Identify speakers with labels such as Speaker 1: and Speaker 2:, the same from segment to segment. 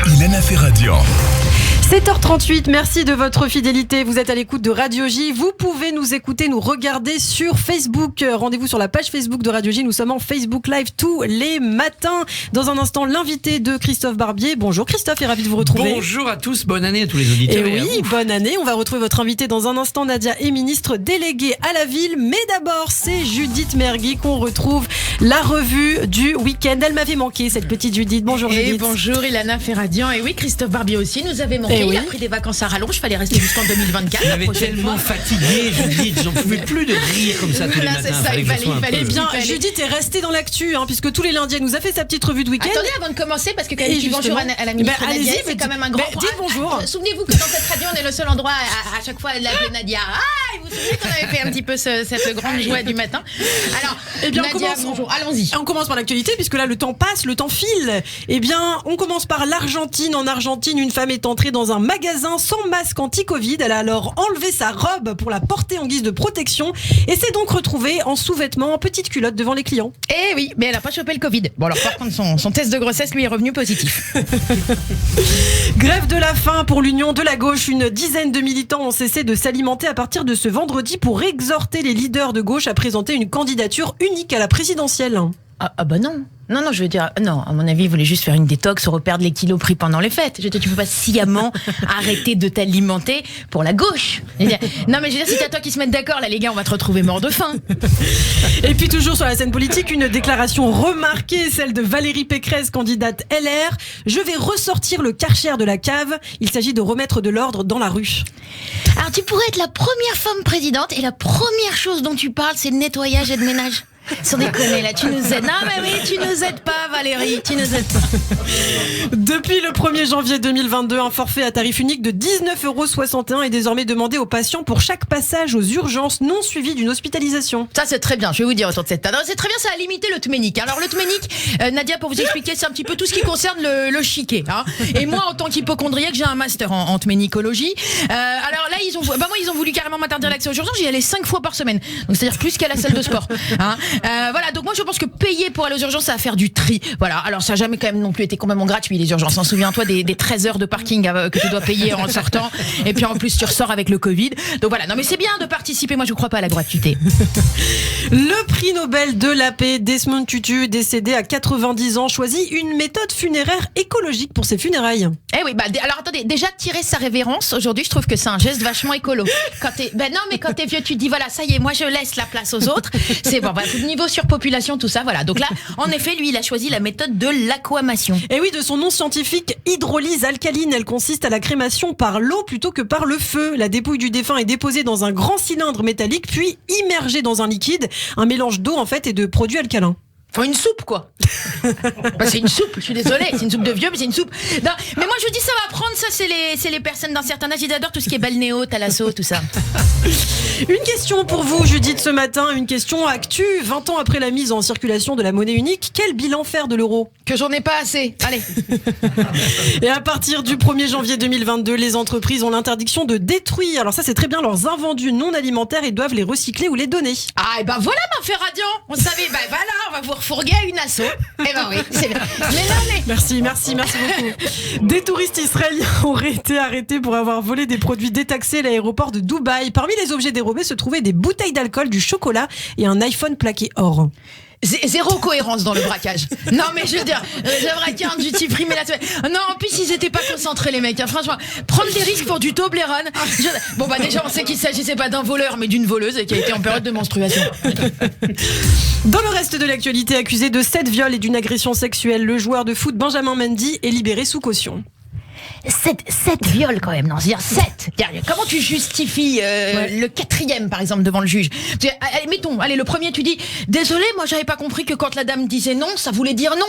Speaker 1: Ilana Ferradian.
Speaker 2: 7h38, merci de votre fidélité. Vous êtes à l'écoute de Radio J. Vous pouvez nous écouter, nous regarder sur Facebook. Rendez-vous sur la page Facebook de Radio J. Nous sommes en Facebook Live tous les matins. Dans un instant, l'invité de Christophe Barbier. Bonjour Christophe, et ravi de vous retrouver.
Speaker 3: Bonjour à tous, bonne année à tous les auditeurs.
Speaker 2: Et oui, bonne année. On va retrouver votre invité dans un instant. Nadia est ministre déléguée à la ville. Mais d'abord, c'est Judith Mergui qu'on retrouve. La revue du week-end. Elle m'avait manqué, cette petite Judith. Bonjour Judith.
Speaker 4: Et bonjour Ilana Ferradian. Et oui, Christophe Barbier aussi nous avait manqué. Il a pris des vacances à rallonge, il fallait rester jusqu'en 2024.
Speaker 3: J'avais tellement fatigué, Judith, j'en pouvais plus de rire comme ça tous les matins.
Speaker 4: Il fallait
Speaker 2: bien. Judith est restée dans l'actu, puisque tous les lundis, elle nous a fait sa petite revue de week-end.
Speaker 4: Attendez, avant de commencer, parce que quand même, je dis bonjour à la ministre Nadia, c'est quand même un grand
Speaker 2: dites bonjour.
Speaker 4: Souvenez-vous que dans cette radio, on est le seul endroit à chaque fois de l'appeler Nadia. Et vous vous souvenez qu'on avait fait un petit peu cette grande joie du matin. Alors, Nadia, bonjour, allons-y.
Speaker 2: On commence par l'actualité, puisque là, le temps passe, le temps file. Eh bien, on commence par l'Argentine. En Argentine, une femme est entrée dans un magasin sans masque anti-Covid. Elle a alors enlevé sa robe pour la porter en guise de protection et s'est donc retrouvée en sous-vêtements, en petite culotte devant les clients.
Speaker 4: Eh oui, mais elle n'a pas chopé le Covid. Bon alors par contre, son test de grossesse lui est revenu positif.
Speaker 2: Grève de la faim pour l'Union de la gauche. Une dizaine de militants ont cessé de s'alimenter à partir de ce vendredi pour exhorter les leaders de gauche à présenter une candidature unique à la présidentielle.
Speaker 4: Ah bah non. Non, je veux dire, non, à mon avis, ils voulaient juste faire une détox, reperdre les kilos pris pendant les fêtes. Je veux dire, tu peux pas sciemment arrêter de t'alimenter pour la gauche. Non, mais je veux dire, si c'est à toi qui se mettent d'accord, là, les gars, on va te retrouver mort de faim.
Speaker 2: Et puis, toujours sur la scène politique, une déclaration remarquée, celle de Valérie Pécresse, candidate LR. Je vais ressortir le Karcher de la cave. Il s'agit de remettre de l'ordre dans la rue.
Speaker 4: Alors, tu pourrais être la première femme présidente et la première chose dont tu parles, c'est de nettoyage et de ménage. Sans déconner, là, tu nous aides. Non, mais oui, tu nous aides pas, Valérie, tu nous aides pas.
Speaker 2: Depuis le 1er janvier 2022, un forfait à tarif unique de 19,61 € est désormais demandé aux patients pour chaque passage aux urgences non suivi d'une hospitalisation.
Speaker 4: Ça, c'est très bien, je vais vous dire autour de cette table. C'est très bien, ça a limité le Tménic. Alors, le Tménic, Nadia, pour vous expliquer, c'est un petit peu tout ce qui concerne le chiquet. Et moi, en tant qu'hypocondriaque, j'ai un master en tménicologie. Alors là, moi, ils ont voulu carrément m'interdire l'accès aux urgences. J'y allais 5 fois par semaine. Donc, c'est-à-dire plus qu'à la salle de sport. Voilà, donc moi je pense que payer pour aller aux urgences, ça va faire du tri. Voilà, alors ça n'a jamais quand même non plus été complètement gratuit les urgences. Souviens-toi des 13 heures de parking que tu dois payer en sortant, et puis en plus tu ressors avec le Covid. Donc voilà, non mais c'est bien de participer, moi je ne crois pas à la gratuité.
Speaker 2: Le prix Nobel de la paix, Desmond Tutu, décédé à 90 ans, choisit une méthode funéraire écologique pour ses funérailles.
Speaker 4: Eh oui, alors attendez, déjà tirer sa révérence, aujourd'hui je trouve que c'est un geste vachement écolo. Quand t'es vieux, tu te dis voilà, ça y est, moi je laisse la place aux autres. C'est bon, niveau surpopulation, tout ça, voilà. Donc là, en effet, lui, il a choisi la méthode de l'aquamation.
Speaker 2: Et oui, de son nom scientifique, hydrolyse alcaline. Elle consiste à la crémation par l'eau plutôt que par le feu. La dépouille du défunt est déposée dans un grand cylindre métallique, puis immergée dans un liquide, un mélange d'eau en fait et de produits alcalins.
Speaker 4: Enfin, une soupe, quoi. C'est une soupe, je suis désolée. C'est une soupe de vieux, mais c'est une soupe. Non, mais moi, je vous dis, ça va prendre. Ça, c'est les personnes d'un certain âge. Ils adorent tout ce qui est balnéo, thalasso, tout ça.
Speaker 2: Une question pour vous, Judith, ce matin. Une question actu. 20 ans après la mise en circulation de la monnaie unique, quel bilan faire de l'euro ?
Speaker 4: Que j'en ai pas assez. Allez.
Speaker 2: Et à partir du 1er janvier 2022, les entreprises ont l'interdiction de détruire, alors ça c'est très bien, leurs invendus non alimentaires et doivent les recycler ou les donner.
Speaker 4: Ah, et ben voilà, ma Ferradian. On savait, ben voilà, on va vous refourguer à une asso. Eh ben oui, c'est bien. Mais...
Speaker 2: Merci beaucoup. Des touristes israéliens auraient été arrêtés pour avoir volé des produits détaxés à l'aéroport de Dubaï. Parmi les objets dérobés se trouvaient des bouteilles d'alcool, du chocolat et un iPhone plaqué or.
Speaker 4: Zéro cohérence dans le braquage. Non mais je veux dire, j'ai braqué un duty free mais là non, en plus ils étaient pas concentrés les mecs, franchement, prendre des risques pour du Toblerone. Bon bah déjà on sait qu'il s'agissait pas d'un voleur mais d'une voleuse et qui a été en période de menstruation.
Speaker 2: Dans le reste de l'actualité, accusé de 7 viols et d'une agression sexuelle, le joueur de foot Benjamin Mendy est libéré sous caution.
Speaker 4: 7 viols quand même, non, c'est-à-dire 7. Comment tu justifies le 4e par exemple devant le juge? Mettons, le premier tu dis désolé, moi j'avais pas compris que quand la dame disait non, ça voulait dire non.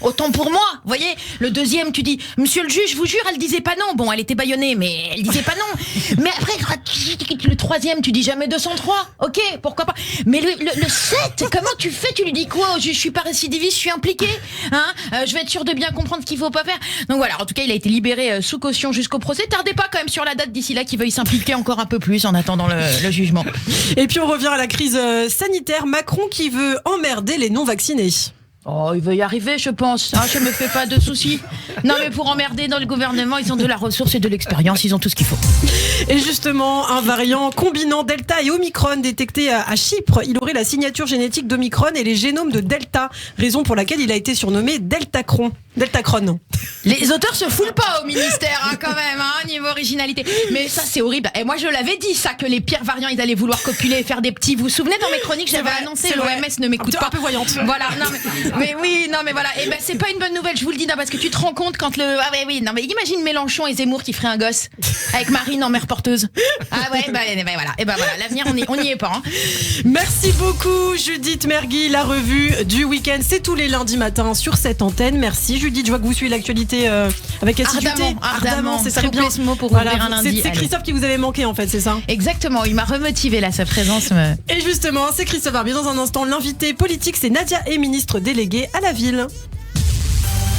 Speaker 4: Autant pour moi, vous voyez. Le deuxième tu dis monsieur le juge, je vous jure, elle disait pas non. Bon, elle était bâillonnée, mais elle disait pas non. Mais après le troisième tu dis jamais 203. Ok, pourquoi pas. Mais le 7, comment tu fais? Tu lui dis quoi au juge? Je suis pas récidiviste, je suis impliqué, je vais être sûr de bien comprendre ce qu'il faut pas faire. Donc voilà, en tout cas il a été libéré sous caution jusqu'au procès. Tardez pas quand même sur la date d'ici là qu'il veuille s'impliquer encore un peu plus en attendant le jugement.
Speaker 2: Et puis on revient à la crise sanitaire. Macron qui veut emmerder les non-vaccinés.
Speaker 4: Oh, il va y arriver, je pense. Je me fais pas de soucis. Non, mais pour emmerder dans le gouvernement, ils ont de la ressource et de l'expérience. Ils ont tout ce qu'il faut.
Speaker 2: Et justement, un variant combinant Delta et Omicron détecté à Chypre. Il aurait la signature génétique d'Omicron et les génomes de Delta. Raison pour laquelle il a été surnommé Deltacron.
Speaker 4: Les auteurs se foulent pas au ministère, quand même, niveau originalité. Mais ça, c'est horrible. Et moi, je l'avais dit, ça, que les pires variants, ils allaient vouloir copuler et faire des petits. Vous vous souvenez, dans mes chroniques, j'avais annoncé, l'OMS ne m'écoute pas.
Speaker 2: Un peu voyante.
Speaker 4: Voilà, non, mais oui, non, mais voilà. Et ben, c'est pas une bonne nouvelle, je vous le dis, non, parce que tu te rends compte quand non, mais imagine Mélenchon et Zemmour qui feraient un gosse avec Marine en mère porteuse. Voilà. Et ben voilà, l'avenir, on y est pas.
Speaker 2: Merci beaucoup, Judith Mergui. La revue du week-end, c'est tous les lundis matins sur cette antenne. Merci, Judith. Je vois que vous suivez l'actualité avec assiduité.
Speaker 4: Ardemment.
Speaker 2: C'est très bien.
Speaker 4: Ce mot pour ouvrir un lundi.
Speaker 2: C'est Christophe qui vous avait manqué, en fait, c'est ça?
Speaker 4: Exactement, il m'a remotivé là, sa présence.
Speaker 2: Et justement, c'est Christophe Barbier. Dans un instant, l'invité politique, c'est Nadia et ministre déléguée à la ville.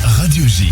Speaker 1: Radio J.